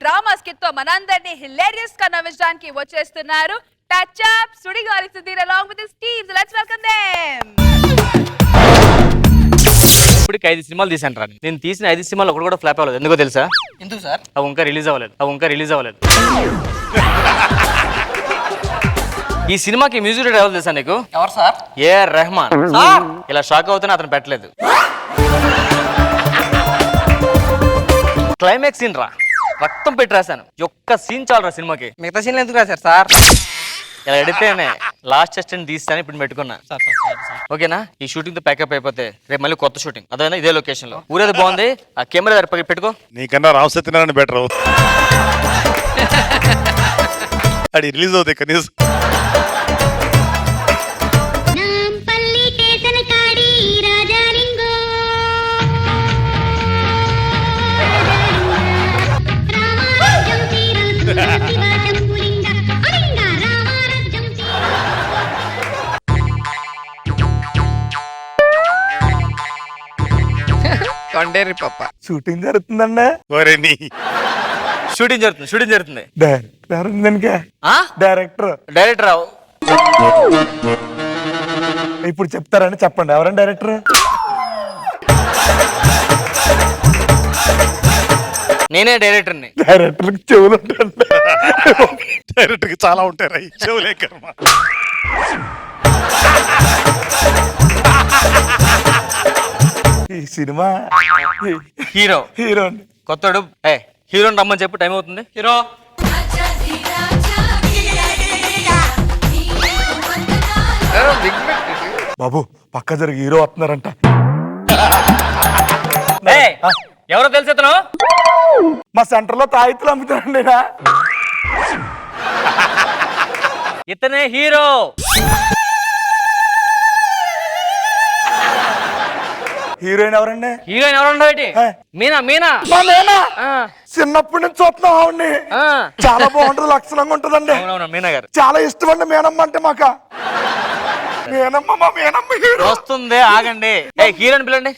Drama skit తో మనందరినీ hilarious గా నవ్వించడానికి వచ్చేస్తున్నారు touch up Sudigali Sudheer along with his team. So let's welcome them. ఇప్పటికి 5 సినిమాలు తీసాను రా. నేను తీసిన 5 సినిమాలు ఒకటి కూడా ఫ్లాప్ అవ్వలేదు. ఎందుకో తెలుసా? ఎందుకు సార్? అవి ఇంకా రిలీజ్ అవ్వలేదు. ఈ సినిమాకి మ్యూజిక్ డైరెక్టర్ ఎవరు తెలుసా నీకు? ఎవరు సార్? ఏఆర్ రెహమాన్. సార్ ఇలా షాక్ అవుతున్నా అతను పెట్టలేదు. క్లైమాక్స్ సీన్ రా, రక్తం పెట్టి రాశాను. ఒక్క సీన్ చాలరా సినిమాకి. మిగతా సీన్లు ఎందుకు రాశారు సార్? ఇలా ఎడితేనే లాస్ట్ అసిస్టెంట్ తీస్తాను ఇప్పుడు పెట్టుకున్నా. ఓకేనా? ఈ షూటింగ్ తో ప్యాకప్ అయిపోతే రేపు మళ్ళీ కొత్త షూటింగ్ అదేనా ఇదే లొకేషన్ లో. ఊరేది బాగుంది, ఆ కెమెరా దగ్గర పెట్టుకో. నీకన్నా రామ్ సత్యనారాయణ బెటర్. అది రిలీజ్ అవుతాయి కనీసం. కొండేరి పప్ప షూటింగ్ జరుగుతుందండి. షూటింగ్ జరుగుతుంది. డైరెక్టర్ డైరెక్టర్ ఇప్పుడు చెప్తారండి, చెప్పండి ఎవరండి డైరెక్టర్? నేనే డైరెక్టర్ని. డైరెక్టర్ చెవులు ఉంటాయండి. డైరెక్టర్ కి చాలా ఉంటాయి రా, చెవులే కర్మ. ఈ సినిమా హీరో అండి. కొత్తడు. హీరోని రమ్మని చెప్పు, టైం అవుతుంది. హీరో బాబు పక్క జరిగి హీరో వస్తున్నారంట. ఎవరో తెలుసు ఇతను? మా సెంటర్ లో తాయితులు అమ్ముతారండి. ఇతనే హీరో. హీరోయిన్ ఎవరండి? హీరోయిన్ ఎవరుండబెట్టి? మీనా. మా మేనా చిన్నప్పటి నుంచి చూస్తున్నాం ఆవిడ్ని. చాలా బాగుంటది, లక్షణంగా ఉంటదండి. మీనా గారు చాలా ఇష్టం అండి మేనమ్మ అంటే. మాక మేనమ్మ, మా మేనమ్మ హీరో వస్తుంది, ఆగండి. హీరోని పిలండి.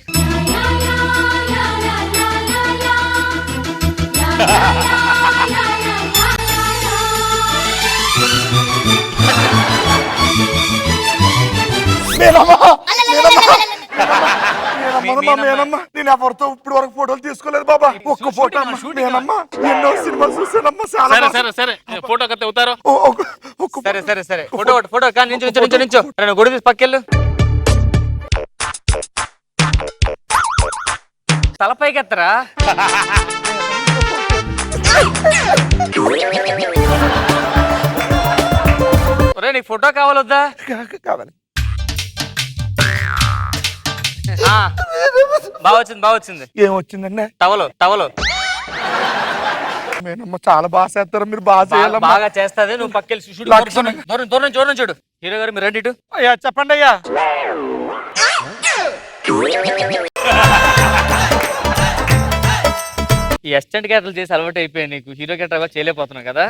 మేనమ్మ నేను ఎవరితో ఇప్పుడు వరకు ఫోటోలు తీసుకోలేదు బాబా. ఒక్క ఫోటో మేనమ్మ. ఎన్నో సినిమాలు చూసానమ్మా. సరే ఫోటో కత్తి అవుతారు. సరే ఫోటో కానీ నించో. గుడి తీసి పక్కెళ్ళు. తలపైకి ఎత్తరా. నీకు ఫోటో కావాలొద్దా? కావాలి. బాగా వచ్చింది. ఏమొచ్చిందండి? టవలు. మేనమ్మ చాలా బాగా చేస్తారు, మీరు బాగా చేస్తుంది. నువ్వు పక్కెళ్ళి దూరం చూడు. హీరో గారు మీరు రండి. అయ్యా చెప్పండి అయ్యా. ఈ అసిస్టెంట్ క్యారెక్టర్ చేసి అలవాటు అయిపోయాయి నీకు. హీరో క్యారెక్టర్ చేయలేకపోతున్నావు కదా.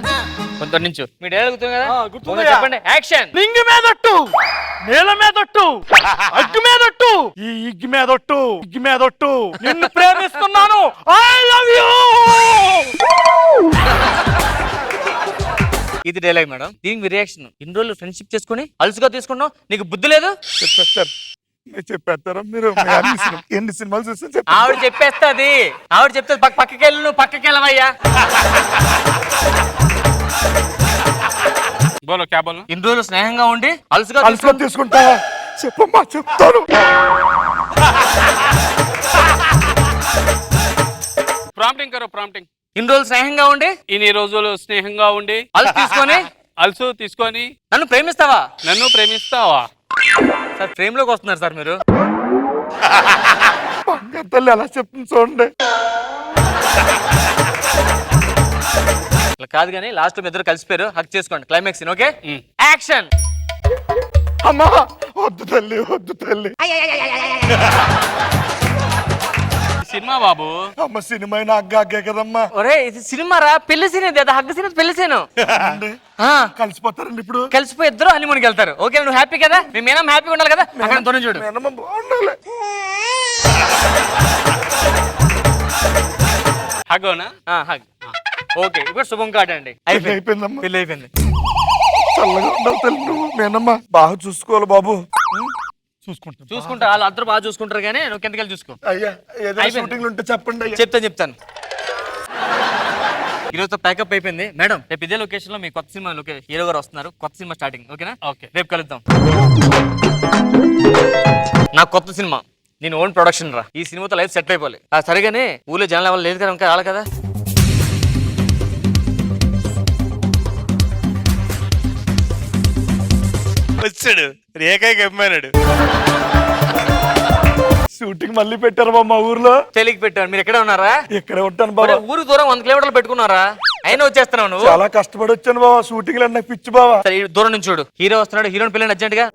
కొంత నుంచి మీ డైలాగ్ కదా, చెప్పండి. యాక్షన్. లింగి మీదొట్టు, నేల మీదొట్టు, అగ్గి మీదొట్టు, ఈ ఇగ్గి మీదొట్టు, నిన్ను ప్రేమిస్తున్నాను, ఐ లవ్ యూ. ఇది డైలాగ్ మేడం. దీనికి రియాక్షన్. ఇన్ని రోజులు ఫ్రెండ్షిప్ చేసుకుని అలుసుగా తీసుకున్నావు, నీకు బుద్ధి లేదు. చెప్పేస్తారా మీరు? ఎన్ని సినిమాలు చూస్తే ఆవిడ చెప్పేస్తుంది. పక్కకి వెళ్ళు, నువ్వు పక్కకి వెళ్ళవయ్యా. బోలో క్యా బోలో? ఇన్ని రోజులు స్నేహంగా ఉండి అలుసుగా తీసుకుంటా. చెప్పమ్మా, చెప్తాను. ప్రాంప్టింగ్. ఇన్ని రోజులు స్నేహంగా ఉండి అలుసు తీసుకొని నన్ను ప్రేమిస్తావా? సార్ ఫ్రేమ్ లోకి వస్తున్నారు సార్ మీరు. తల్లి అలా చెప్తుంది చూడండి. కాదు కానీ లాస్ట్ మీ ఇద్దరు కలిసిపోయారు, హక్ చేసుకోండి. క్లైమాక్స్. Okay, action. అమ్మా వద్దు తల్లి. సినిమా బాబు. అమ్మ సినిమా అగ్గే కదమ్మా. ఒరే ఇది సినిమా రా, పెళ్లి సీన్ ఇది. హగ్ సీన్ పెళ్లి సీన్. కలిసిపోతారండి ఇప్పుడు. కలిసిపోయి ఇద్దరు హనీమూన్కి వెళ్తారు. ఓకే, నువ్వు హ్యాపీ కదా? మీ మేనమ్మ హ్యాపీగా ఉండాలి కదా. అక్కడ దూరం చూడు. బాగుండాలి. హగ్ హగ్ ఓకే ఇప్పుడు శుభం కార్డ్ అండి. అయిపోయిందమ్మా. పెళ్లి అయిపోయింది. చల్లగా ఉండవు తల్లి నువ్వు. నేనమ్మా బాగా చూసుకోవాలి బాబు. చూసుకుంటా, వాళ్ళు అందరూ బాగా చూసుకుంటారు కానీ నువ్వు కిందకెళ్ళి చూసుకో. అయ్యా ఏదైనా అయిపోయింది. షూటింగ్లు ఉంటే చెప్పండి అయ్యా. చెప్తాను. ఈరోజు ప్యాకప్ అయిపోయింది మేడం. రేపు ఇదే లొకేషన్ లో మీ కొత్త సినిమా హీరో గారు వస్తున్నారు. కొత్త సినిమా స్టార్టింగ్. ఓకేనా? ఓకే. రేపు కలుద్దాం. నా కొత్త సినిమా నేను ఓన్ ప్రొడక్షన్ రా. ఈ సినిమాతో లైఫ్ సెటిల్ అయిపోవాలి. సరిగానే ఊళ్ళో జనాలు ఎవరు లేదు కదా, ఇంకా రావాలి కదా. వచ్చాడు రేఖకి అమ్మానాడు. షూటింగ్ మళ్ళీ పెట్టారు బాబు మా ఊర్లో. తెలియక పెట్టాను. మీరు ఎక్కడే ఉన్నారా? ఇక్కడే ఉంటాను బాబా. ఊరు దూరం 100 కిలోమీటర్లు పెట్టుకున్నారా? అయినా వచ్చేస్తున్నావు నువ్వు. చాలా కష్టపడి వచ్చాను బాబా. షూటింగ్ నాకు పిచ్చి బాబా. సరే ఈ దూరం నుంచి చూడు. హీరో వస్తున్నాడు. హీరోని పిల్లని అర్జెంట్ గా.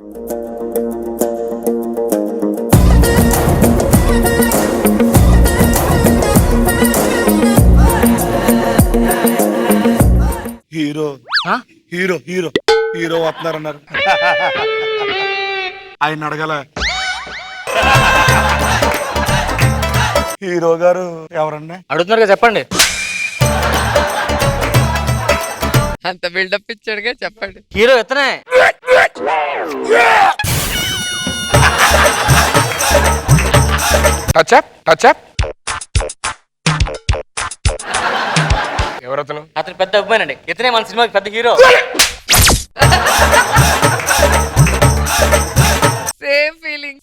హీరో ఆ? హీరో హీరో హీరో వస్తున్నారన్నారు. ఆయన అడగల. హీరో గారు ఎవరన్నా అడుగుతున్నారు కదా, చెప్పండి. అంత బిల్డప్ ఇచ్చాడుగా చెప్పండి. హీరో ఎత్తనే. టచ్అప్ ఎవరతను? అతను పెద్ద అభిమానండి. ఇతనే మన సినిమాకి పెద్ద హీరో. Same feeling.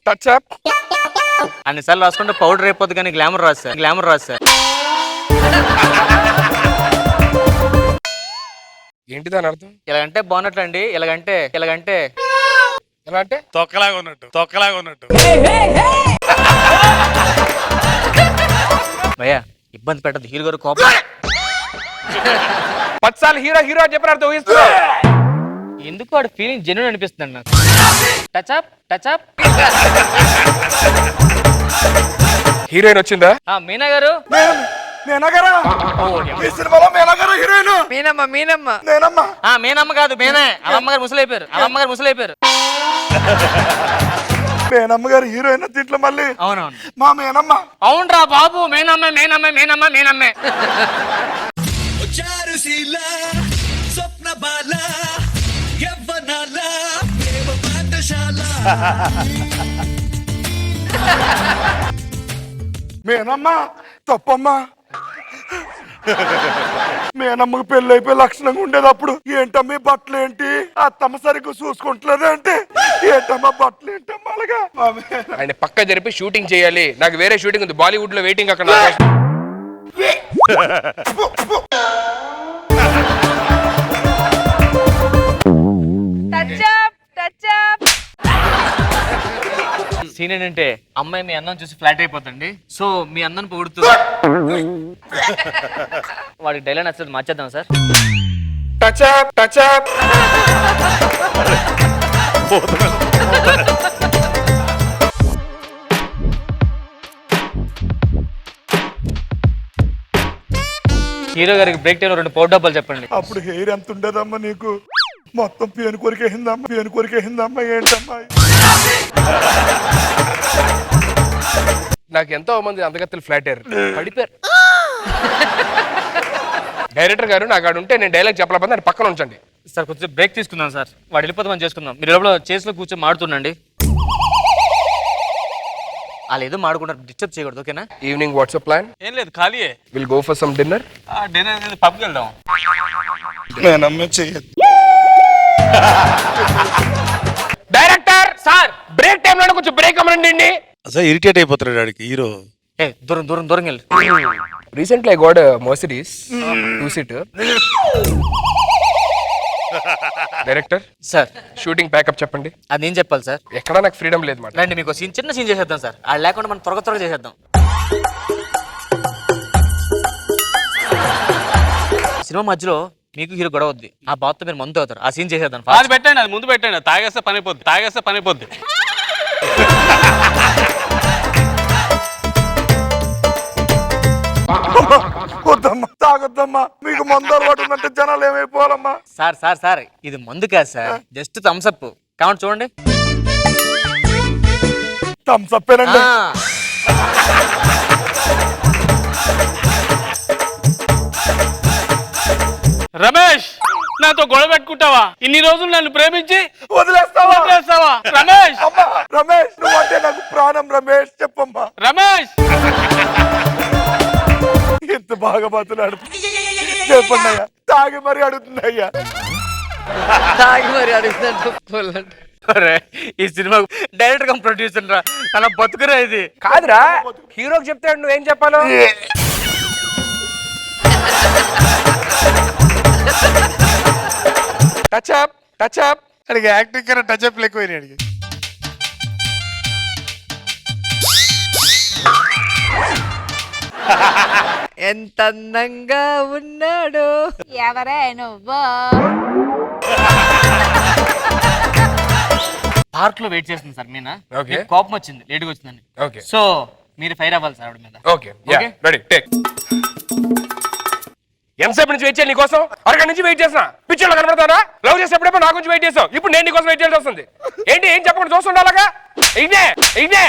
టచ్అప్ అన్నిసార్లు రాసుకుంటే పౌడర్ అయిపోద్ది కానీ గ్లామర్ రాదు సార్. ఏంటి దాని అర్థం? ఇలాగంటే బాగున్నట్లండి. ఇలాగంటే ఎలా అంటే? తొక్కలాగా ఉన్నట్టు. భయ్యా ఇబ్బంది పెట్టదు. హీరో గారు కోపం. 10 సార్లు హీరో అని చెప్పిన అర్థం ఊహిస్తున్నా. ఎందుకు వాడు ఫీలింగ్ జెన్యూన్ అనిపిస్తుంది నాకు. టచ్అప్. హీరోయిన్ వచ్చిందా? మీనా గారు. నేనగరా ఈ సినిమాలో మేనగరా హీరోయిన్. మీనమ్మ నేనమ్మా. మేనమ్మ కాదు మేనే. అమ్మగారు ముసలైపోయారు. మేనమ్మ గారు హీరోయిన్ దీంట్లో మళ్ళీ. అవునవును. మా మేనమ్మ. అవునరా బాబు. మేనమ్మే. చారుశీల స్వప్న బాల యవ్వనాల ప్రేమ పాఠశాల. మేనమ్మ తప్పమ్మా. మేనమ్మకు పెళ్లి అయిపోయి లక్షణంగా ఉండేది అప్పుడు. ఏంటమ్మా ఈ బట్టలు ఏంటి? అత్తమ్మ సరిగ్గా చూసుకుంటలేదు అంటే ఏంటమ్మా బట్టలు ఏంటమ్మా అలాగా. ఆయన పక్క జరిపి షూటింగ్ చేయాలి. నాకు వేరే షూటింగ్ ఉంది బాలీవుడ్ లో వెయిటింగ్ అక్కడ. టచ్అప్. సీన్ ఏంటంటే అమ్మాయి మీ అందం చూసి ఫ్లాట్ అయిపోతుంది. సో మీ అందం పొగుడుతూ వాడికి డైలాగ్ నచ్చదు. మార్చేద్దాం సార్. టచ్అప్ హీరో గారికి బ్రేక్ టైం 2 పౌడర్ డబ్బాలు చెప్పండి. అప్పుడు హెయిర్ ఎంత ఉండేదమ్మా నీకు? మొత్తం పేను కొరికేసిందమ్మా. ఏంటమ్మా? నాకు ఎంతో మంది అందగత్తలు ఫ్లాట్ అయ్యారు, పడిపోయారు. డైరెక్టర్ గారు నాకు ఆడు ఉంటే నేను డైలాగ్ చెప్పలేకపోతే ఆయన పక్కన ఉంచండి. సార్ కొంచెం బ్రేక్ తీసుకుందాం సార్. వాడు వెళ్ళిపోతే మనం చేసుకుందాం. మీరు లోపల చేసిలో కూర్చొని మాడుతుండండి. వాళ్ళు ఏదో మాడుకుంటారు. డిస్టర్బ్ చేయకూడదు. ఓకేనా? Evening what's up plan? ఏం లేదు, ఖాళీయే. Will go for some dinner. Dinner పబ్కి వెళ్దాం. నేనమ్మే చెయ్యదు. డైరెక్టర్ సార్ బ్రేక్ టైం లో కొంచెం బ్రేక్ అమ్మనండి. అసలు ఇరిటేట్ అయిపోతున్నాడు వాడికి హీరో. దూరం వెళ్ళి. Recently I got Mercedes 2-seater. Director sir shooting pack up చెప్పండి. అది నేను చెప్పాలి సార్. ఎక్కడ నాకు ఫ్రీడమ్ లేదు మాట. రండి మీకు చిన్న సీన్ చేసేద్దాం సార్. అది లేకుండా మనం త్వరగా చేసేద్దాం. సినిమా మధ్యలో మీకు హీరో గొడవ వద్ది. ఆ బాత్తో మీరు మందు అవుతారు. ఆ సీన్ చేసేద్దాం. అది పెట్టండి, అది ముందు పెట్టండి. తాగేస్తే పని అయిపోద్ది. వద్దమ్మా, తాగొద్దమ్మా. మీకు మందు అలవాటు ఉందంటే జనాలు ఏమైపోవాలమ్మా? సార్ ఇది మందు కాదు సార్. Just Thums up. కావండి చూడండి. థమ్స్ అప్ ఏనండి. రమేష్ నాతో గొడవ పెట్టుకుంటావా? ఇన్ని రోజులు నన్ను ప్రేమించి వదిలేస్తావా? వదిలేస్తావా? రమేష్ అమ్మా రమేష్, నువ్వు అంటే నాకు ప్రాణం రమేష్. చెప్పమ్మా. రమేష్ ఎంత బాగా బతులాడు. చెప్పండి అయ్యా. తాగి మరి అడుగుతుంది అయ్యా. అరే, ఈ సినిమా డైరెక్టర్ గా ప్రొడ్యూసర్ రా, తన బతుకురా ఇది. కాదురా, హీరోకి చెప్తాడు నువ్వేం చెప్పాలో. Touch up, touch up. అడిగి యాక్టింగ్ కన్నా టచ్ అప్ ఎక్కువ అడిగి. ఎంత అందంగా ఉన్నాడు. ఎవరే నువ్వు? పార్క్ లో వెయిట్ చేస్తుంది సార్ మీనా. Okay. మీకు కోపం వచ్చింది, లేటుగా వచ్చిందని. ఓకే సో మీరు ఫైర్ అవ్వాలి సార్ ఆవిడ మీద. Okay, yeah, Okay. Ready, take. ఎంతసేపు నుంచి వెయిట్ చేయాలి నీకోసం? అరగంట నుంచి వెయిట్ చేస్తున్నా. పిక్చర్లో కనబడతారా? లవ్ చేసేప్పుడేమో నా గురించి వెయిట్ చేసావు, ఇప్పుడు నేను నీకోసం వెయిట్ చేయాల్సి వస్తుంది. ఏంటి, ఏం చెప్పకుండా చూస్తుండాలగా? ఇదే ఇదే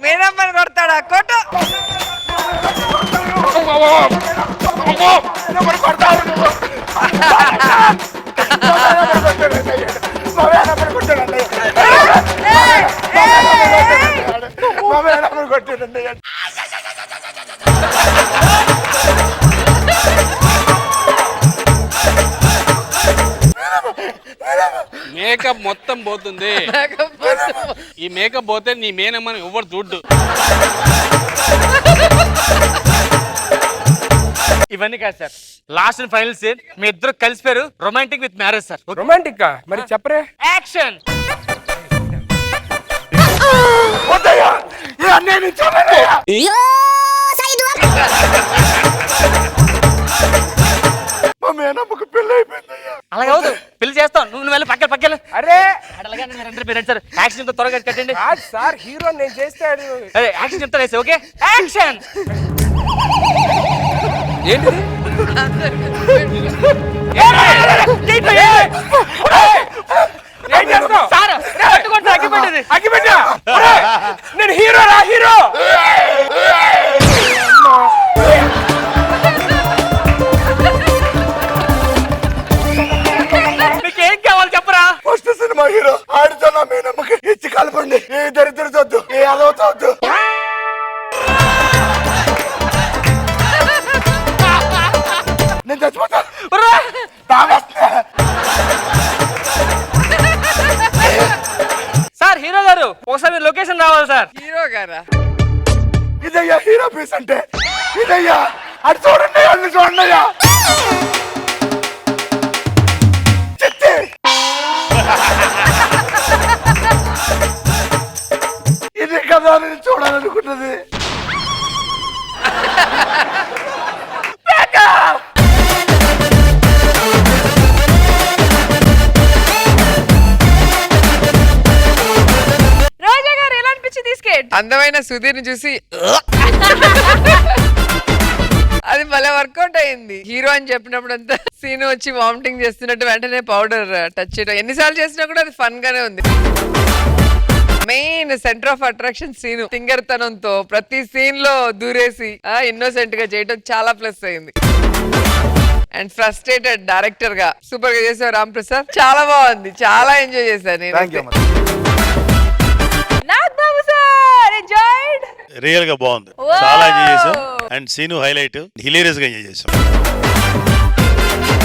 మీనమ్మని కొడతాడా? కొట్టు. మేకప్ మొత్తం పోతుంది. ఈ మేకప్ పోతే నీ మేనమ్మని ఎవరు చూడ్డు. ఇవన్నీ కాదు sir, last and final scene మీ ఇద్దరు కలిసిపోయారు. Romantic with marriage sir. Romantic గా మరి చెప్పరే. యాక్షన్. మా మేనమ్మకు పెళ్ళి అయిపోయిందయ్యా. అలాగే అవును, పెళ్లి చేస్తాం. నువ్వు వెళ్ళి పక్కన. అరే అలాగే మీరందరూ పేరెంట్స్ సార్, యాక్షన్ తో త్వరగా కట్టండి. కాదు సార్, హీరో నేను చేస్తాడు. అదే యాక్షన్ చెప్తా వేసి. Okay, action. ఏంటిది? ఏం చేస్తావు? సార్ పట్టుకోండి, అగ్గిపెట్టేది. అగ్గిపెట్టా? నేను హీరో రా, హీరో. మీకేం కావాలి చెప్పరా? ఫస్ట్ సినిమా హీరో ఆడితో నా మేనమ్మకి ఇచ్చి కలపండి. ఏ దరిద్ర వద్దు, ఏ అదవుతవద్దు. నేను చచ్చిపోతాను. సార్ హీరో గారు ఒకసారి మీరు లొకేషన్ రావాలి సార్. హీరో గారా? ఇదయ్యా హీరో పీస్ అంటే. ఇదయ్యా అటు చూడండి, అన్ని చూడండి అయ్యా. చెత్తే. ఇది కదా నేను చూడాలనుకున్నది. రోజా గారు ఎలా అనిపించింది ఈ స్కెచ్? అందమైన సుధీర్ని చూసి అది భలే వర్కౌట్ అయింది. హీరో అని చెప్పినప్పుడు అంతా సీన్ వచ్చి వామిటింగ్ చేస్తున్నట్టు వెంటనే పౌడర్ టచ్ చేయడం, ఎన్నిసార్లు చేసినా కూడా అది ఫన్ గానే ఉంది. Main centre of attraction scene తింగర్తనంతో ప్రతి సీన్ లో దూరేసి ఇన్నోసెంట్ గా చేయడం చాలా ప్లస్ అయింది. అండ్ ఫ్రస్ట్రేటెడ్ డైరెక్టర్ గా సూపర్ గా చేసావు రామ్ ప్రసాద్. చాలా బాగుంది, చాలా ఎంజాయ్ చేశాను నేను. నాగ్ బాబు సార్ ఎంజాయ్డ్. రియల్ గా బాగుంది, Wow. చాలా ఎంజాయ్ చేసాం. అండ్ సీను హైలైట్, హిలేరియస్ గా ఎంజాయ్ చేసాం.